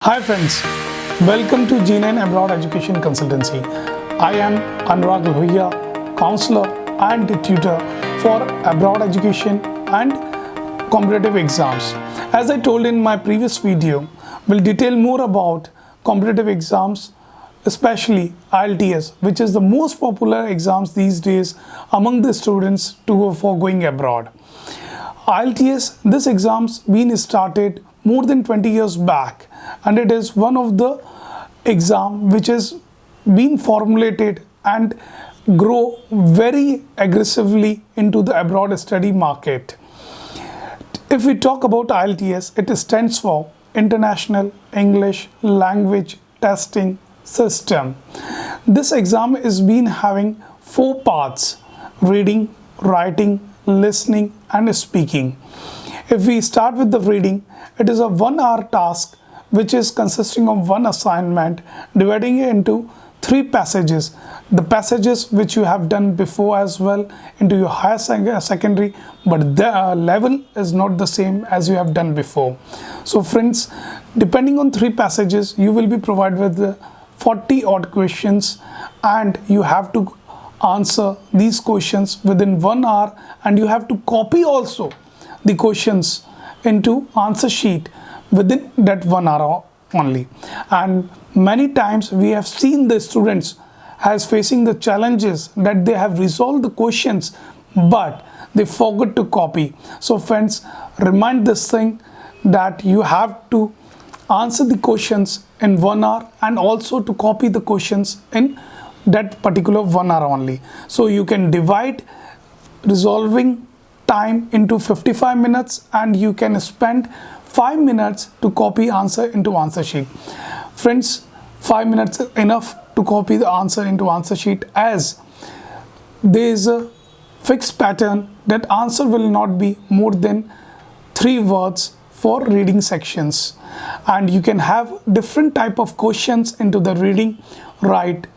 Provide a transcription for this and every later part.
Hi friends, welcome to G9 Abroad Education Consultancy. I am Anurag Lohia, counselor and tutor for abroad education and competitive exams. As I told in my previous video, we'll detail more about competitive exams, especially IELTS, which is the most popular exams these days among the students for going abroad. IELTS, this exam's been started more than 20 years back, and it is one of the exam which has been formulated and grow very aggressively into the abroad study market. If we talk about IELTS, it stands for International English Language Testing System. This exam is been having 4 parts: reading, writing, listening and speaking. If we start with the reading, it is a 1-hour task which is consisting of one assignment, dividing it into 3 passages. The passages which you have done before as well into your higher secondary, but the level is not the same as you have done before. So friends, depending on 3 passages, you will be provided with 40 odd questions, and you have to answer these questions within 1 hour, and you have to copy also the questions into answer sheet within that 1 hour only. And many times we have seen the students as facing the challenges that they have resolved the questions but they forgot to copy. So friends, remind this thing that you have to answer the questions in 1 hour and also to copy the questions in that particular 1 hour only. So you can divide resolving time into 55 minutes and you can spend 5 minutes to copy answer into answer sheet. Friends, 5 minutes is enough to copy the answer into answer sheet, as there is a fixed pattern that answer will not be more than 3 words for reading sections, and you can have different type of questions into the reading, right,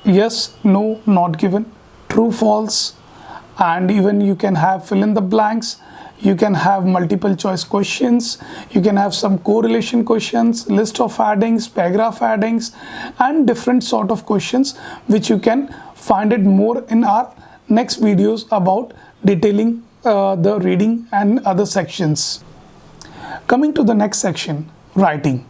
yes, no, not given, true, false, and even you can have fill in the blanks. You can have multiple choice questions, you can have some correlation questions, list of addings, paragraph addings, and different sort of questions which you can find it more in our next videos about detailing the reading and other sections. Coming to the next section, writing.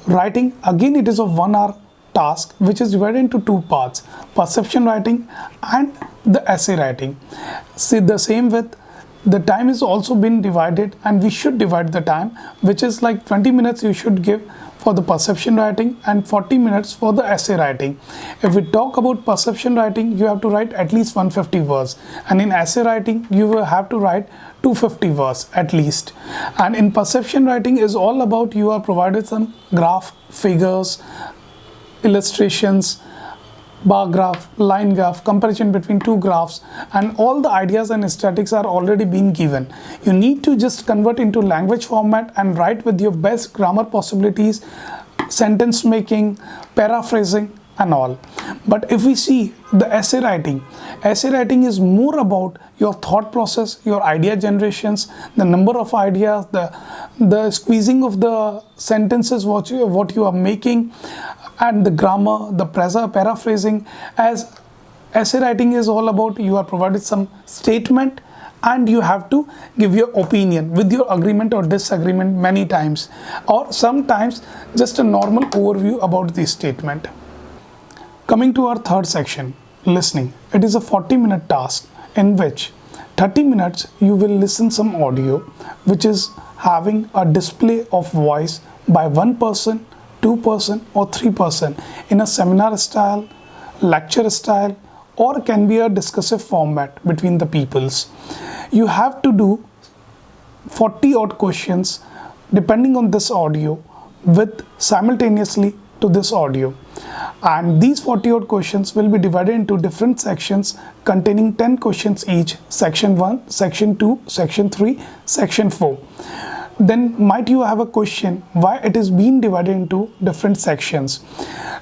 Writing, again, it is a 1-hour task which is divided into 2 parts: perception writing and the essay writing. See, the same with the time is also been divided, and we should divide the time, which is like 20 minutes you should give for the perception writing and 40 minutes for the essay writing. If we talk about perception writing, you have to write at least 150 words, and in essay writing you will have to write 250 words at least. And in perception writing is all about you are provided some graph, figures, illustrations, bar graph, line graph, comparison between 2 graphs, and all the ideas and statistics are already been given. You need to just convert into language format and write with your best grammar possibilities, sentence making, paraphrasing and all. But if we see the essay writing is more about your thought process, your idea generations, the number of ideas, the squeezing of the sentences what you are making, and the grammar, the paraphrasing. As essay writing is all about you are provided some statement and you have to give your opinion with your agreement or disagreement many times, or sometimes just a normal overview about the statement. Coming to our third section, listening. It is a 40-minute task in which 30 minutes you will listen some audio which is having a display of voice by 1 person, 2 person or 3 person in a seminar style, lecture style, or can be a discursive format between the peoples. You have to do 40 odd questions depending on this audio with simultaneously to this audio, and these 40 odd questions will be divided into different sections containing 10 questions each: section 1, section 2, section 3, section 4. Then might you have a question why it is being divided into different sections.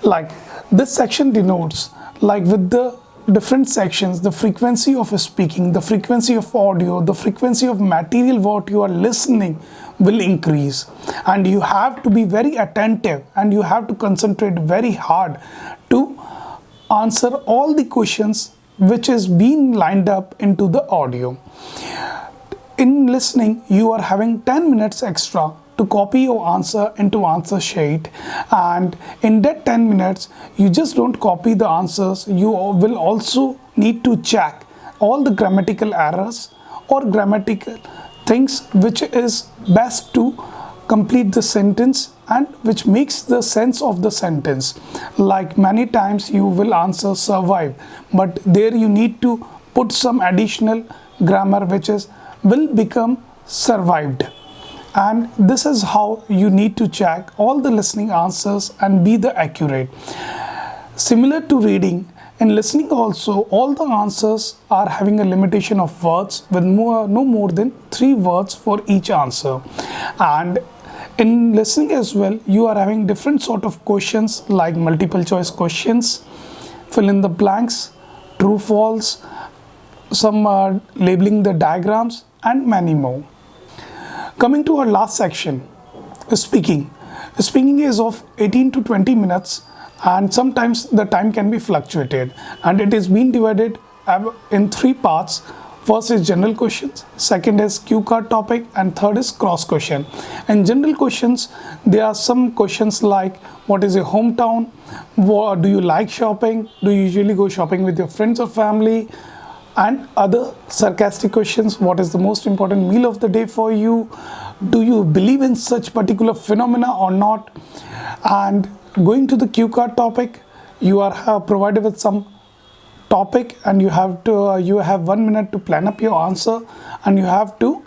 Like this section denotes, like with the different sections, the frequency of speaking, the frequency of audio, the frequency of material what you are listening will increase, and you have to be very attentive and you have to concentrate very hard to answer all the questions which is being lined up into the audio. In listening, you are having 10 minutes extra to copy your answer into answer sheet, and in that 10 minutes you just don't copy the answers, you will also need to check all the grammatical errors or grammatical things which is best to complete the sentence and which makes the sense of the sentence. Like many times you will answer survive, but there you need to put some additional grammar which is will become survived. And this is how you need to check all the listening answers and be the accurate. Similar to reading, in listening also all the answers are having a limitation of words with no more than 3 words for each answer. And in listening as well, you are having different sort of questions like multiple choice questions, fill in the blanks, true false, some labeling the diagrams, and many more. Coming to our last section, speaking. Speaking is of 18 to 20 minutes, and sometimes the time can be fluctuated, and it is being divided in 3 parts. First is general questions, second is cue card topic, and third is cross question. In general questions, there are some questions like what is your hometown, what, do you like shopping, do you usually go shopping with your friends or family, and other sarcastic questions, what is the most important meal of the day for you, do you believe in such particular phenomena or not. And going to the cue card topic, you are provided with some topic, and you have 1 minute to plan up your answer, and you have to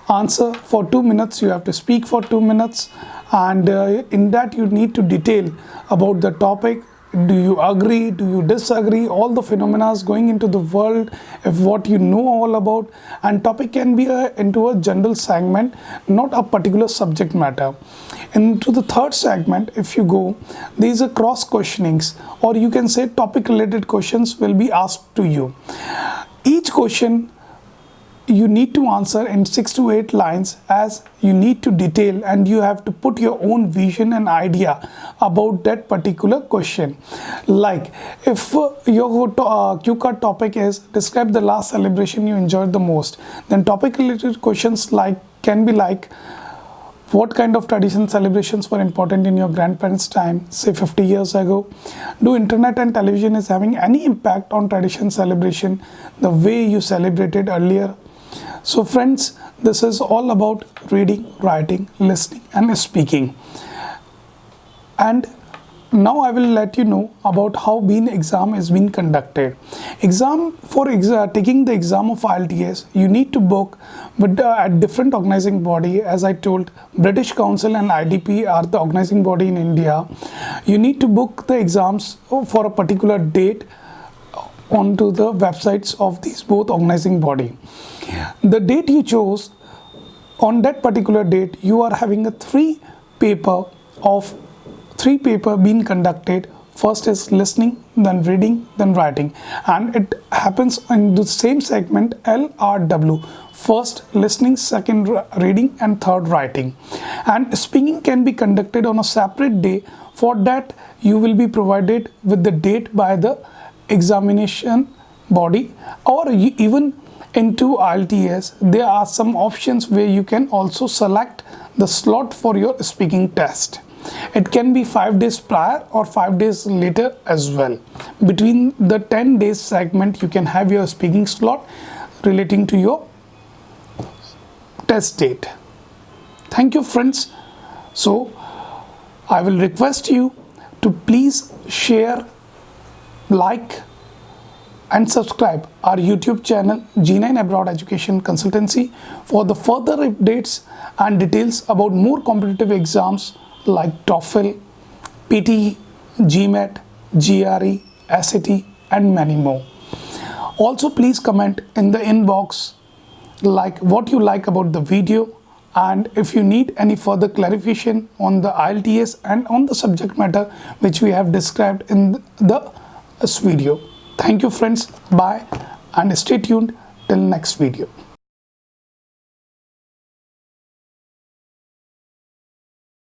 answer for 2 minutes, you have to speak for 2 minutes, and in that you need to detail about the topic. Do you agree, do you disagree, all the phenomena going into the world, if what you know all about. And topic can be into a general segment, not a particular subject matter. Into the third segment, if you go, these are cross questionings, or you can say topic related questions will be asked to you. Each question you need to answer in 6 to 8 lines, as you need to detail and you have to put your own vision and idea about that particular question. Like if your cue card topic is describe the last celebration you enjoyed the most, then topic related questions like can be like what kind of tradition celebrations were important in your grandparents' time, say 50 years ago. Do internet and television is having any impact on tradition celebration, the way you celebrated earlier? So friends, this is all about reading, writing, listening and speaking. And now I will let you know about how being exam is being conducted. Taking the exam of IELTS, you need to book with at different organizing body. As I told, British Council and IDP are the organizing body in India. You need to book the exams for a particular date onto the websites of these both organizing body. The date you chose, on that particular date you are having a 3 paper being conducted. First is listening, then reading, then writing, and it happens in the same segment LRW. First listening, second reading and third writing. And speaking can be conducted on a separate day. For that you will be provided with the date by the examination body, or even into IELTS there are some options where you can also select the slot for your speaking test. It can be 5 days prior or 5 days later as well. Between the 10 days segment you can have your speaking slot relating to your test date. Thank you friends. So I will request you to please share, like and subscribe our YouTube channel G9 Abroad Education Consultancy for the further updates and details about more competitive exams like TOEFL, PTE, GMAT, GRE, SAT and many more. Also please comment in the inbox like what you like about the video, and if you need any further clarification on the IELTS and on the subject matter which we have described in this video. Thank you friends, bye and stay tuned till next video.